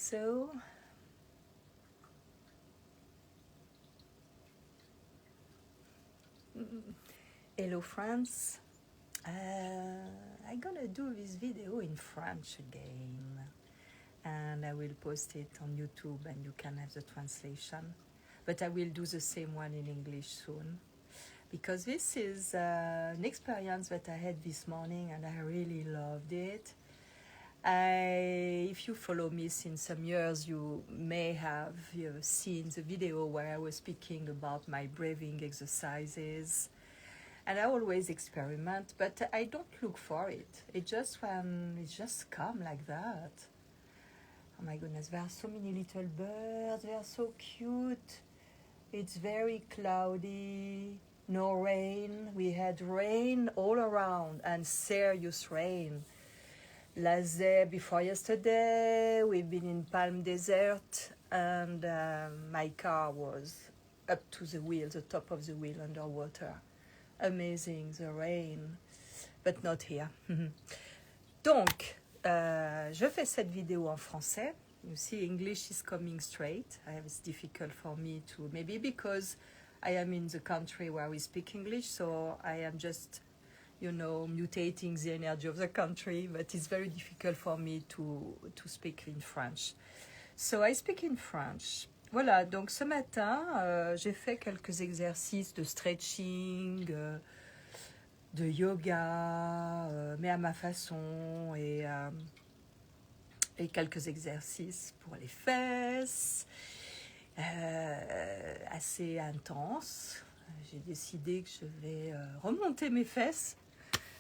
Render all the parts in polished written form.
So, hello friends. I'm gonna do this video in French again, and I will post it on YouTube and you can have the translation, but I will do the same one in English soon, because this is an experience that I had this morning and I really loved it. If you follow me since some years, you may have seen the video where I was speaking about my breathing exercises. And I always experiment, but I don't look for it. It just come like that. Oh my goodness, there are so many little birds. They are so cute. It's very cloudy, no rain. We had rain all around, and serious rain. Before yesterday, we've been in Palm Desert, and my car was up to the wheel, the top of the wheel underwater. Amazing, the rain, but not here. Donc, je fais cette vidéo en français. You see, English is coming straight. It's difficult for me to, maybe because I am in the country where we speak English, so I am just, mutating the energy of the country, but it's very difficult for me to speak in French. So I speak in French. Voilà, donc ce matin, j'ai fait quelques exercices de stretching, de yoga, mais à ma façon, et quelques exercices pour les fesses, assez intenses. J'ai décidé que je vais remonter mes fesses,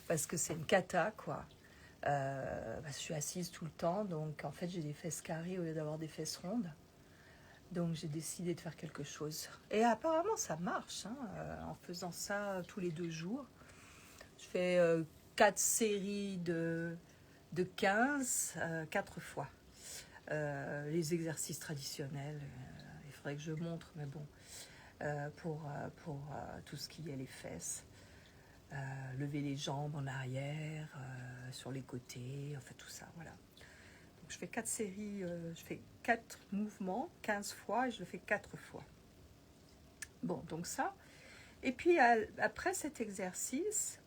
parce que c'est une cata, quoi. Je suis assise tout le temps, donc en fait j'ai des fesses carrées au lieu d'avoir des fesses rondes. Donc j'ai décidé de faire quelque chose. Et apparemment ça marche, en faisant ça tous les 2 jours. Je fais 4 séries de 15, 4 fois. Les exercices traditionnels, il faudrait que je montre, mais bon, pour tout ce qui est les fesses. Lever les jambes en arrière, sur les côtés, enfin tout ça, voilà. Donc je fais 4 séries, je fais 4 mouvements, 15 fois, et je le fais 4 fois. Bon, donc ça. Et puis après cet exercice,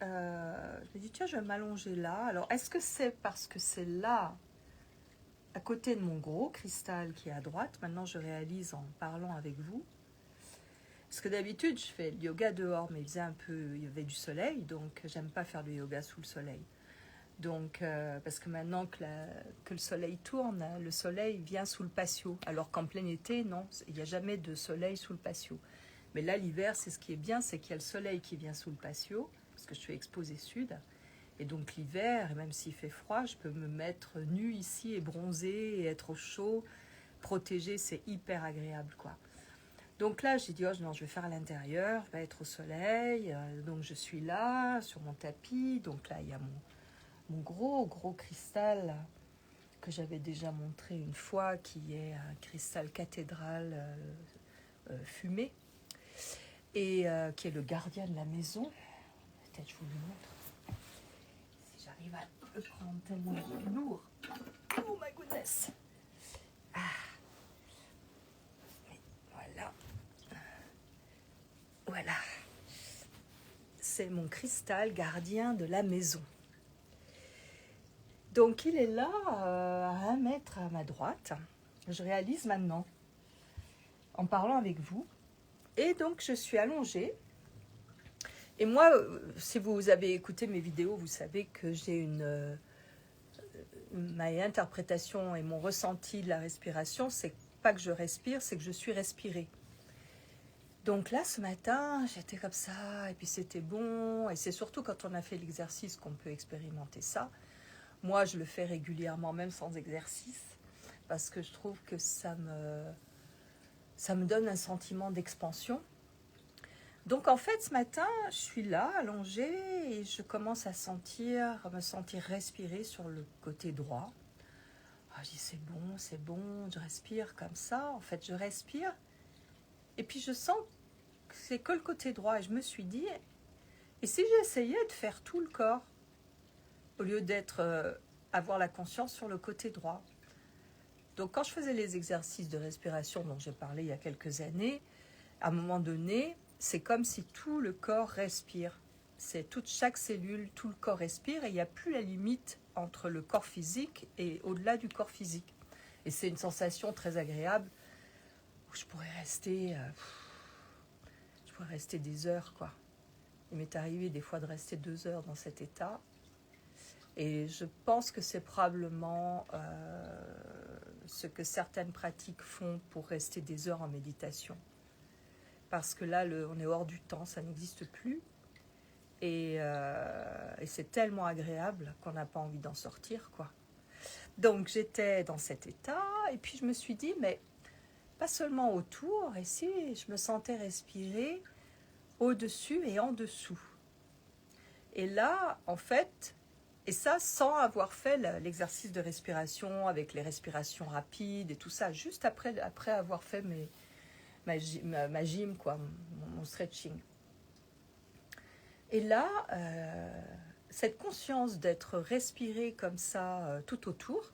je me dis, tiens, je vais m'allonger là. Alors, est-ce que c'est parce que c'est là, à côté de mon gros cristal qui est à droite? Maintenant, je réalise en parlant avec vous. Parce que d'habitude, je fais le yoga dehors, mais il y avait du soleil, donc j'aime pas faire le yoga sous le soleil. Donc, parce que maintenant que le soleil tourne, le soleil vient sous le patio. Alors qu'en plein été, non, il n'y a jamais de soleil sous le patio. Mais là, l'hiver, c'est ce qui est bien, c'est qu'il y a le soleil qui vient sous le patio, parce que je suis exposée sud. Et donc l'hiver, même s'il fait froid, je peux me mettre nue ici et bronzer et être au chaud, protégée, c'est hyper agréable, quoi. Donc là, j'ai dit, non, je vais faire à l'intérieur, je vais être au soleil. Donc je suis là, sur mon tapis. Donc là, il y a mon gros cristal que j'avais déjà montré une fois, qui est un cristal cathédral fumé, et qui est le gardien de la maison. Peut-être je vous le montre. Si j'arrive à le prendre tellement lourd. Oh my goodness. Voilà, c'est mon cristal gardien de la maison. Donc il est là, à 1 mètre à ma droite. Je réalise maintenant, en parlant avec vous. Et donc je suis allongée. Et moi, si vous avez écouté mes vidéos, vous savez que j'ai ma interprétation et mon ressenti de la respiration, c'est pas que je respire, c'est que je suis respirée. Donc là, ce matin, j'étais comme ça, et puis c'était bon. Et c'est surtout quand on a fait l'exercice qu'on peut expérimenter ça. Moi, je le fais régulièrement, même sans exercice, parce que je trouve que ça me donne un sentiment d'expansion. Donc en fait, ce matin, je suis là, allongée, et je commence à me sentir respirer sur le côté droit. Je dis, c'est bon, je respire comme ça. En fait, je respire, et puis je sens que c'est que le côté droit. Et je me suis dit, et si j'essayais de faire tout le corps, au lieu d'être avoir la conscience sur le côté droit? Donc quand je faisais les exercices de respiration dont j'ai parlé il y a quelques années, à un moment donné, c'est comme si tout le corps respire. C'est chaque cellule, tout le corps respire et il n'y a plus la limite entre le corps physique et au-delà du corps physique. Et c'est une sensation très agréable où je pourrais rester des heures, quoi. Il m'est arrivé des fois de rester 2 heures dans cet état. Et je pense que c'est probablement ce que certaines pratiques font pour rester des heures en méditation. Parce que là, on est hors du temps, ça n'existe plus. Et c'est tellement agréable qu'on n'a pas envie d'en sortir, quoi. Donc j'étais dans cet état, et puis je me suis dit, mais pas seulement autour, et si je me sentais respirer au-dessus et en dessous. Et là, en fait, et ça sans avoir fait l'exercice de respiration avec les respirations rapides et tout ça, juste après avoir fait ma gym, quoi, mon stretching. Et là, cette conscience d'être respiré comme ça tout autour,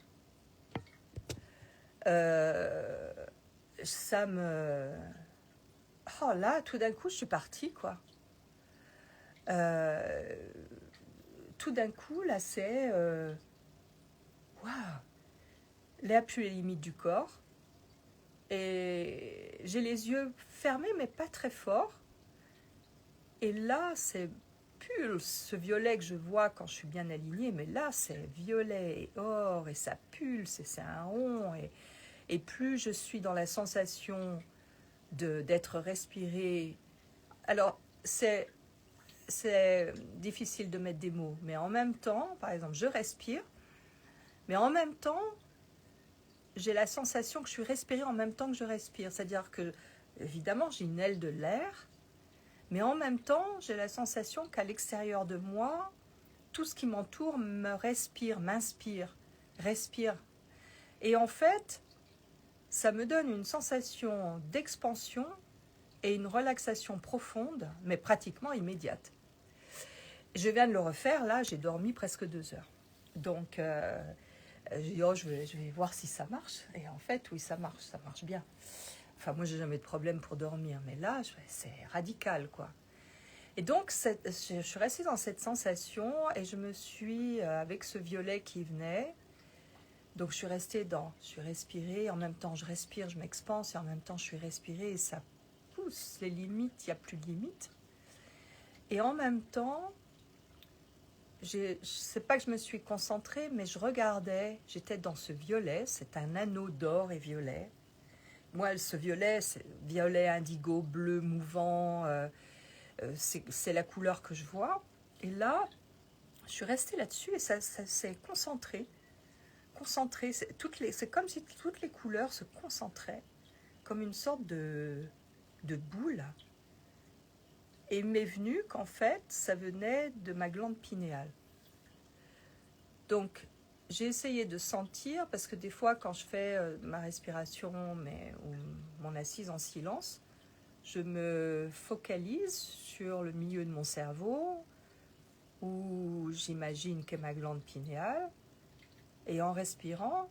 ça me... Oh là, tout d'un coup, je suis partie, quoi. Tout d'un coup, là, c'est... Waouh! Là, plus les limites du corps. Et j'ai les yeux fermés, mais pas très fort. Et là, c'est pulse, ce violet que je vois quand je suis bien alignée, mais là, c'est violet et or, et ça pulse, et c'est un rond. Et plus je suis dans la sensation d'être respirée... Alors, c'est difficile de mettre des mots, mais en même temps, par exemple, je respire, mais en même temps, j'ai la sensation que je suis respirée en même temps que je respire. C'est-à-dire que, évidemment, j'ai une aile de l'air, mais en même temps, j'ai la sensation qu'à l'extérieur de moi, tout ce qui m'entoure me respire, m'inspire, respire. Et en fait, ça me donne une sensation d'expansion et une relaxation profonde, mais pratiquement immédiate. Je viens de le refaire, là, j'ai dormi presque 2 heures. Donc, j'ai dit, oh, je vais voir si ça marche. Et en fait, oui, ça marche bien. Enfin, moi, j'ai jamais de problème pour dormir, mais là, c'est radical, quoi. Et donc, je suis restée dans cette sensation et je me suis, avec ce violet qui venait, donc je suis restée je suis respirée, en même temps je respire, je m'expanse, et en même temps je suis respirée et ça pousse les limites, il n'y a plus de limites. Et en même temps, je ne sais pas que je me suis concentrée, mais je regardais, j'étais dans ce violet, c'est un anneau d'or et violet. Moi, ce violet, c'est violet, indigo, bleu, mouvant, c'est la couleur que je vois. Et là, je suis restée là-dessus et ça s'est concentré. C'est comme si toutes les couleurs se concentraient, comme une sorte de boule. Et il m'est venu qu'en fait, ça venait de ma glande pinéale. Donc, j'ai essayé de sentir, parce que des fois, quand je fais ma respiration ou mon assise en silence, je me focalise sur le milieu de mon cerveau, où j'imagine qu'est ma glande pinéale, et en respirant,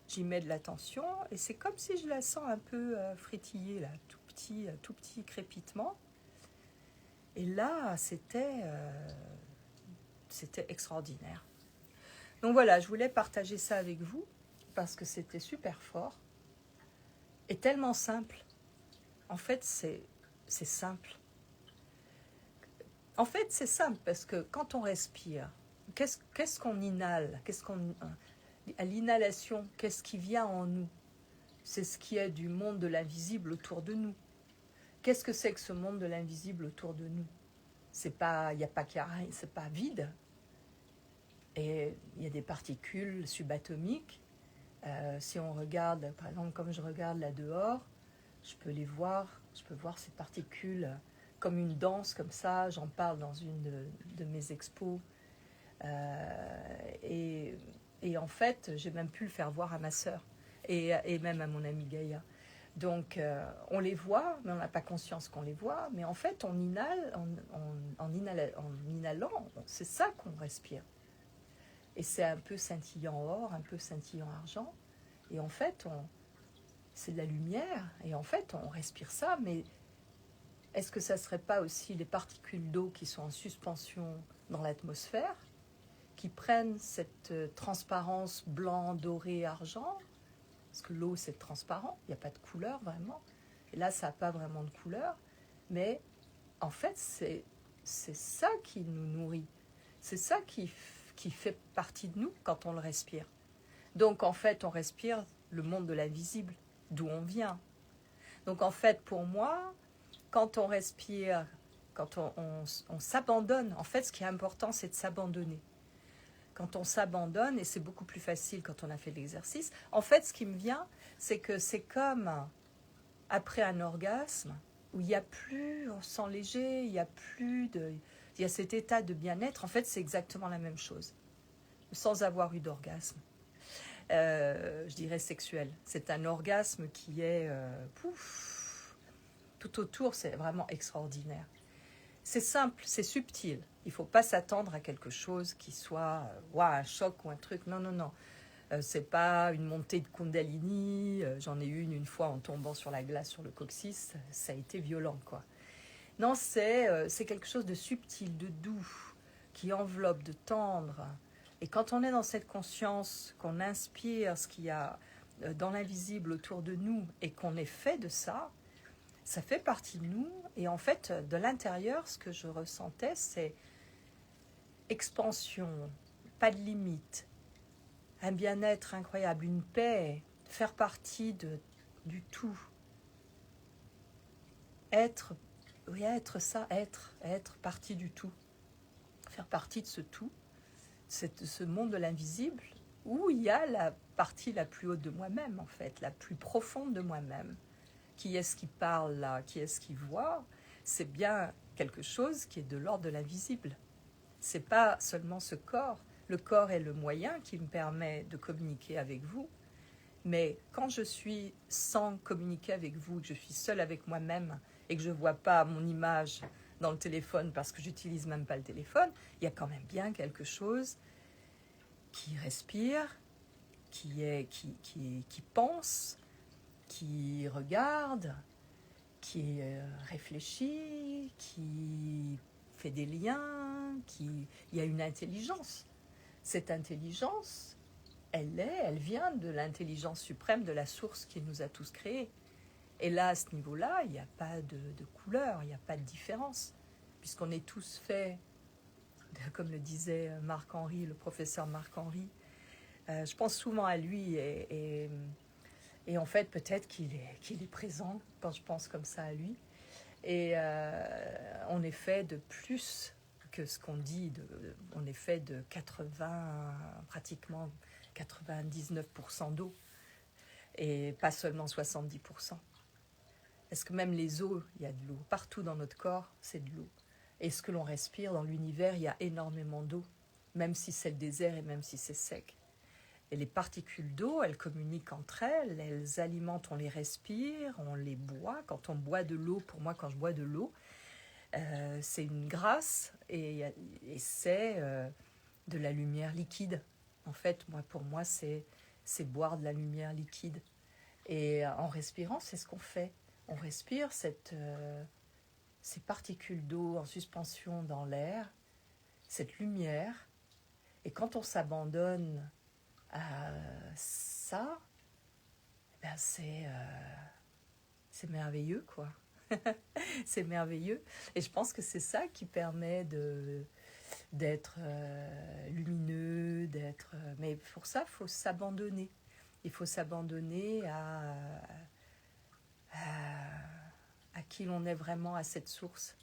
j'y mets de l'attention, et c'est comme si je la sens un peu frétiller, là, tout petit crépitement. Et là, c'était extraordinaire. Donc voilà, je voulais partager ça avec vous, parce que c'était super fort, et tellement simple. En fait, c'est simple. En fait, c'est simple, parce que quand on respire, qu'est-ce qu'on inhale? À l'inhalation, qu'est-ce qui vient en nous? C'est ce qui est du monde de l'invisible autour de nous. Qu'est-ce que c'est que ce monde de l'invisible autour de nous? C'est pas vide. Et il y a des particules subatomiques. Si on regarde, par exemple, comme je regarde là dehors, je peux voir ces particules comme une danse, comme ça. J'en parle dans une de mes expos. Et en fait, j'ai même pu le faire voir à ma sœur et même à mon amie Gaïa. Donc, on les voit, mais on n'a pas conscience qu'on les voit. Mais en fait, on inhale, en inhalant, c'est ça qu'on respire. Et c'est un peu scintillant or, un peu scintillant argent. Et en fait, c'est de la lumière. Et en fait, on respire ça. Mais est-ce que ça ne serait pas aussi les particules d'eau qui sont en suspension dans l'atmosphère, qui prennent cette transparence blanc, doré, argent? Parce que l'eau, c'est transparent. Il n'y a pas de couleur vraiment. Et là, ça n'a pas vraiment de couleur. Mais en fait, c'est ça qui nous nourrit. C'est ça qui fait partie de nous quand on le respire. Donc, en fait, on respire le monde de l'invisible, d'où on vient. Donc, en fait, pour moi, quand on respire, quand on s'abandonne, en fait, ce qui est important, c'est de s'abandonner. Quand on s'abandonne, et c'est beaucoup plus facile quand on a fait l'exercice, en fait, ce qui me vient, c'est que c'est comme après un orgasme, où il n'y a plus, on se sent léger, il y a cet état de bien-être. En fait, c'est exactement la même chose, sans avoir eu d'orgasme. Je dirais sexuel. C'est un orgasme qui est tout autour, c'est vraiment extraordinaire. C'est simple, c'est subtil. Il ne faut pas s'attendre à quelque chose qui soit un choc ou un truc. Non, non, non. C'est pas une montée de Kundalini. J'en ai eu une fois en tombant sur la glace sur le coccyx. Ça a été violent, quoi. Non, c'est quelque chose de subtil, de doux, qui enveloppe, de tendre. Et quand on est dans cette conscience, qu'on inspire ce qu'il y a dans l'invisible autour de nous et qu'on est fait de ça, ça fait partie de nous. Et en fait, de l'intérieur, ce que je ressentais, c'est expansion, pas de limite, un bien-être incroyable, une paix, faire partie du tout. Être ça, être partie du tout. Faire partie de ce tout, ce monde de l'invisible, où il y a la partie la plus haute de moi-même, en fait, la plus profonde de moi-même. Qui est-ce qui parle là? Qui est-ce qui voit? C'est bien quelque chose qui est de l'ordre de l'invisible. C'est pas seulement ce corps. Le corps est le moyen qui me permet de communiquer avec vous. Mais quand je suis sans communiquer avec vous, que je suis seule avec moi-même et que je ne vois pas mon image dans le téléphone parce que j'utilise même pas le téléphone, il y a quand même bien quelque chose qui respire, qui pense, qui regarde, qui réfléchit, qui fait des liens, il y a une intelligence. Cette intelligence, elle vient de l'intelligence suprême, de la source qui nous a tous créés. Et là, à ce niveau-là, il n'y a pas de couleur, il n'y a pas de différence, puisqu'on est tous faits, comme le disait Marc-Henri, le professeur Marc-Henri. Je pense souvent à lui et en fait, peut-être qu'il est présent quand je pense comme ça à lui. Et on est fait de plus que ce qu'on dit. On est fait de pratiquement 99% d'eau. Et pas seulement 70%. Est-ce que même les eaux, il y a de l'eau. Partout dans notre corps, c'est de l'eau. Et ce que l'on respire dans l'univers, il y a énormément d'eau. Même si c'est le désert et même si c'est sec. Et les particules d'eau, elles communiquent entre elles, elles alimentent, on les respire, on les boit. Quand on boit de l'eau, pour moi, quand je bois de l'eau, c'est une grâce et c'est de la lumière liquide. En fait, pour moi, c'est boire de la lumière liquide. Et en respirant, c'est ce qu'on fait. On respire ces particules d'eau en suspension dans l'air, cette lumière. Et quand on s'abandonne à ça, ben c'est merveilleux, quoi. C'est merveilleux. Et je pense que c'est ça qui permet d'être lumineux, mais pour ça, il faut s'abandonner. Il faut s'abandonner à qui l'on est vraiment, à cette source.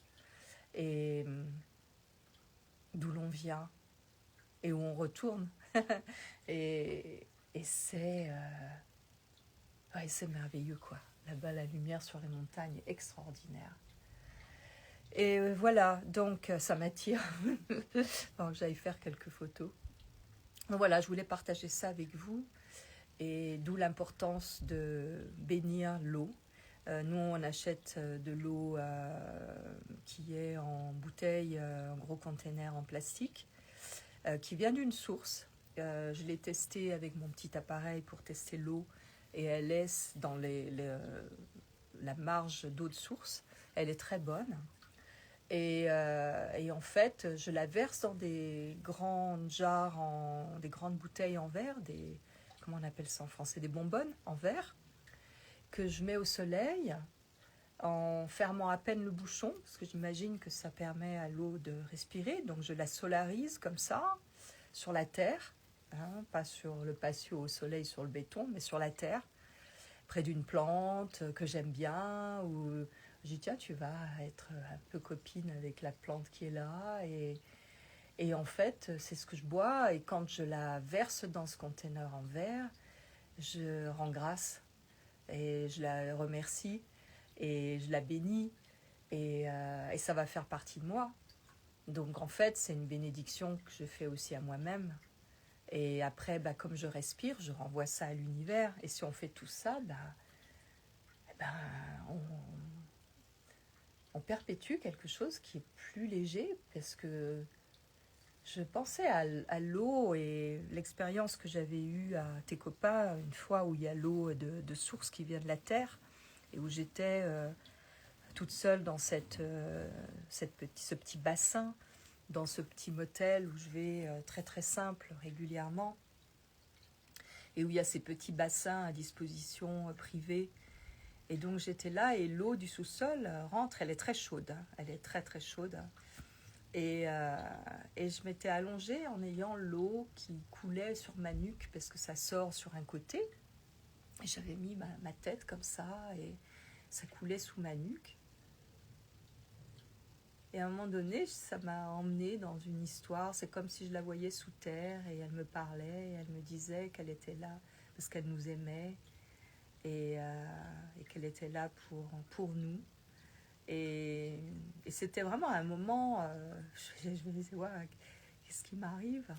Et d'où l'on vient. Et où on retourne. et c'est merveilleux, quoi. Là-bas, la lumière sur les montagnes est extraordinaire. Et voilà, donc ça m'attire. Alors que j'aille faire quelques photos. Donc voilà, je voulais partager ça avec vous. Et d'où l'importance de bénir l'eau. Nous, on achète de l'eau qui est en bouteille, en gros container en plastique, qui vient d'une source. Je l'ai testée avec mon petit appareil pour tester l'eau et elle est dans la marge d'eau de source. Elle est très bonne. Et en fait, je la verse dans des grandes jarres, des grandes bouteilles en verre, comment on appelle ça en français, des bonbonnes en verre, que je mets au soleil en fermant à peine le bouchon, parce que j'imagine que ça permet à l'eau de respirer. Donc je la solarise comme ça, sur la terre, hein, pas sur le patio au soleil, sur le béton, mais sur la terre, près d'une plante que j'aime bien, ou je dis tiens, tu vas être un peu copine avec la plante qui est là, et en fait c'est ce que je bois, et quand je la verse dans ce conteneur en verre, je rends grâce et je la remercie et je la bénis, et ça va faire partie de moi. Donc en fait c'est une bénédiction que je fais aussi à moi-même. Et après, comme je respire, je renvoie ça à l'univers. Et si on fait tout ça, on perpétue quelque chose qui est plus léger, parce que je pensais à l'eau et l'expérience que j'avais eue à Tecopa, une fois où il y a l'eau de source qui vient de la terre, et où j'étais toute seule dans ce petit bassin, dans ce petit motel où je vais très très simple régulièrement, et où il y a ces petits bassins à disposition privée. Et donc j'étais là, et l'eau du sous-sol rentre, elle est très chaude, hein, elle est très très chaude. Et je m'étais allongée en ayant l'eau qui coulait sur ma nuque, parce que ça sort sur un côté. Et j'avais mis ma tête comme ça, et ça coulait sous ma nuque. Et à un moment donné, ça m'a emmenée dans une histoire. C'est comme si je la voyais sous terre, et elle me parlait, et elle me disait qu'elle était là parce qu'elle nous aimait, et qu'elle était là pour nous. Et c'était vraiment un moment, je me disais, ouais, qu'est-ce qui m'arrive?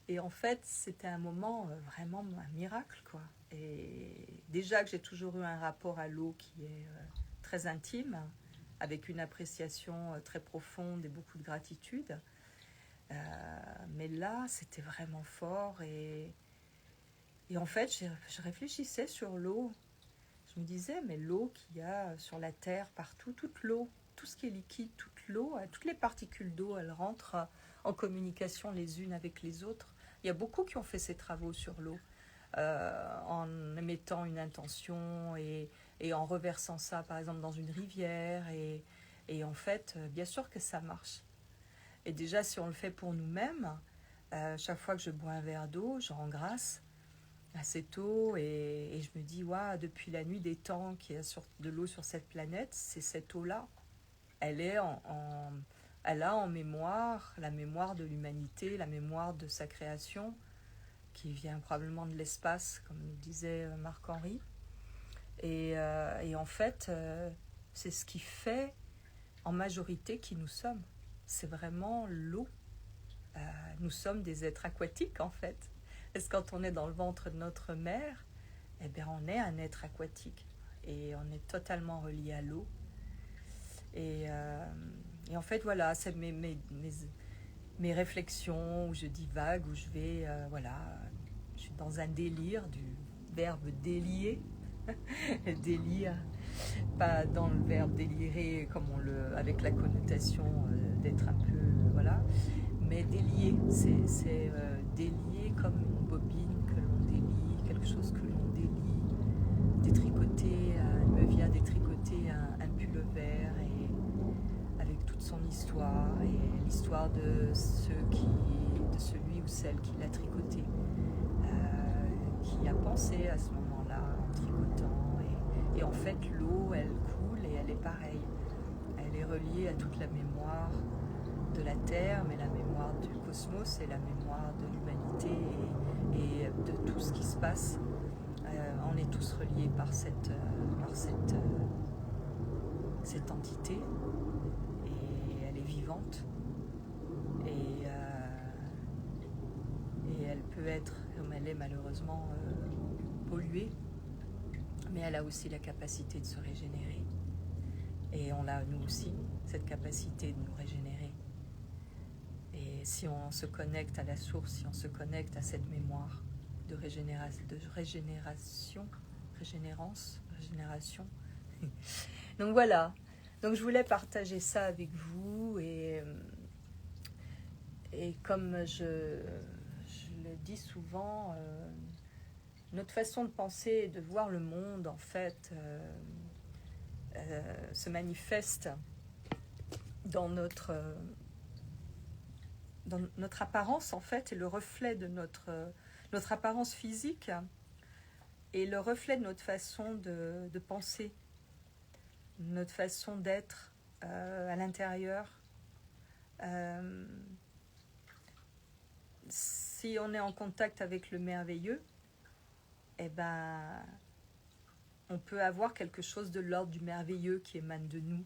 Et en fait, c'était un moment vraiment un miracle, quoi. Et déjà que j'ai toujours eu un rapport à l'eau qui est très intime, avec une appréciation très profonde et beaucoup de gratitude. Mais là, c'était vraiment fort. Et en fait, je réfléchissais sur l'eau. Je me disais, mais l'eau qu'il y a sur la terre, partout, toute l'eau, tout ce qui est liquide, toute l'eau, toutes les particules d'eau, elles rentrent en communication les unes avec les autres. Il y a beaucoup qui ont fait ces travaux sur l'eau, en émettant une intention et en reversant ça, par exemple, dans une rivière. Et en fait, bien sûr que ça marche. Et déjà, si on le fait pour nous-mêmes, chaque fois que je bois un verre d'eau, je rends grâce à cette eau, et je me dis, waouh, depuis la nuit des temps qu'il y a de l'eau sur cette planète, c'est cette eau-là. Elle est elle a en mémoire la mémoire de l'humanité, la mémoire de sa création, qui vient probablement de l'espace, comme le disait Marc-Henri. Et en fait, c'est ce qui fait en majorité qui nous sommes. C'est vraiment l'eau. Nous sommes des êtres aquatiques, en fait. Parce que quand on est dans le ventre de notre mère, eh bien, on est un être aquatique. Et on est totalement relié à l'eau. Et en fait, voilà, c'est mes réflexions, où je divague, où je vais, je suis dans un délire, du verbe délier. Délire, pas dans le verbe délirer comme avec la connotation d'être un peu, voilà, mais délier, c'est délier comme une bobine que l'on délie, quelque chose que l'on délie, détricoter, il me vient détricoter un pull vert, et avec toute son histoire, et l'histoire de celui ou celle qui l'a tricoté, qui a pensé à ce moment-là en tricotant. Et en fait, l'eau, elle coule, et elle est pareille. Elle est reliée à toute la mémoire de la Terre, mais la mémoire du cosmos, et la mémoire de l'humanité, et de tout ce qui se passe. On est tous reliés par cette entité, et elle est vivante. Et elle peut être, comme elle est malheureusement, polluée, mais elle a aussi la capacité de se régénérer. Et on a, nous aussi, cette capacité de nous régénérer. Et Et si on se connecte à la source, si on se connecte à cette mémoire de régénération, régénération. Donc voilà. Donc je voulais partager ça avec vous et comme je le dis souvent, notre façon de penser et de voir le monde en fait se manifeste dans notre apparence en fait, et le reflet de notre apparence physique et le reflet de notre façon de penser, notre façon d'être à l'intérieur. Si on est en contact avec le merveilleux, eh ben, on peut avoir quelque chose de l'ordre du merveilleux qui émane de nous.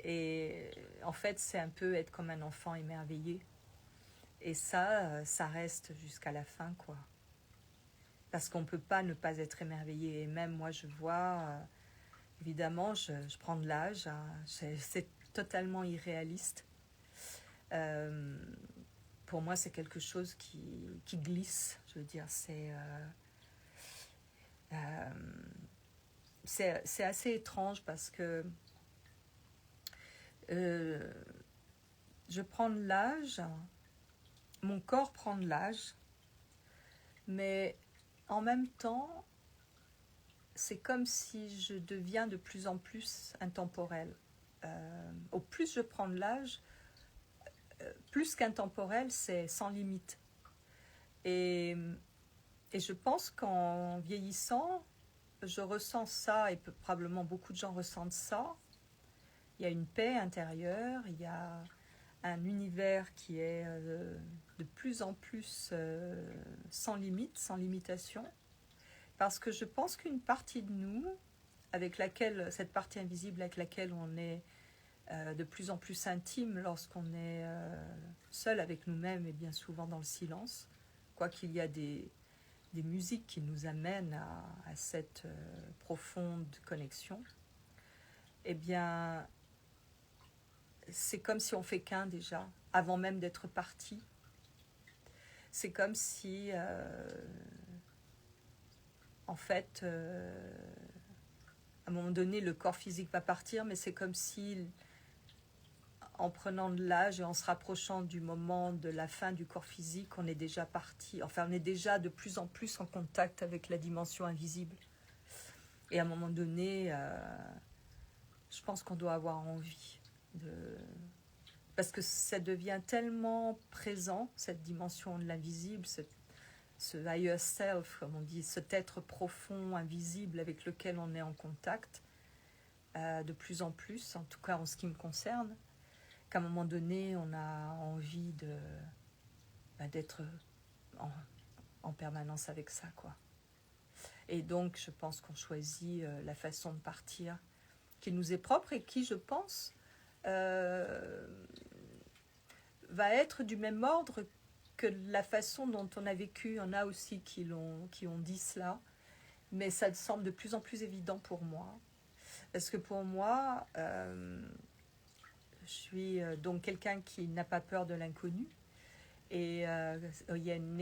Et en fait, c'est un peu être comme un enfant émerveillé. Et ça reste jusqu'à la fin, quoi. Parce qu'on ne peut pas ne pas être émerveillé. Et même moi, je vois, évidemment, je prends de l'âge. Hein, c'est totalement irréaliste. Pour moi, c'est quelque chose qui glisse. Je veux dire, c'est assez étrange parce que je prends de l'âge, mon corps prend de l'âge, mais en même temps, c'est comme si je deviens de plus en plus intemporelle. Au plus je prends de l'âge, plus qu'intemporel, c'est sans limite. Et je pense qu'en vieillissant, je ressens ça, et probablement beaucoup de gens ressentent ça. Il y a une paix intérieure, il y a un univers qui est de plus en plus sans limite, sans limitation. Parce que je pense qu'une partie de nous, avec laquelle, cette partie invisible avec laquelle on est de plus en plus intime lorsqu'on est seul avec nous-mêmes et bien souvent dans le silence, quoiqu'il y a des musiques qui nous amènent à cette profonde connexion, eh bien, c'est comme si on fait qu'un déjà, avant même d'être parti. C'est comme si, en fait, à un moment donné, le corps physique va partir, mais c'est comme si, en prenant de l'âge et en se rapprochant du moment de la fin du corps physique, on est déjà parti. Enfin, on est déjà de plus en plus en contact avec la dimension invisible. Et à un moment donné, je pense qu'on doit avoir envie de... Parce que ça devient tellement présent, cette dimension de l'invisible, ce higher self, comme on dit, cet être profond, invisible avec lequel on est en contact, de plus en plus, en tout cas en ce qui me concerne, qu'à un moment donné, on a envie d'être en permanence avec ça, quoi. Et donc, je pense qu'on choisit la façon de partir qui nous est propre et qui, je pense, va être du même ordre que la façon dont on a vécu. Il y en a aussi qui ont dit cela, mais ça semble de plus en plus évident pour moi. Parce que pour moi, je suis donc quelqu'un qui n'a pas peur de l'inconnu. Et il y a une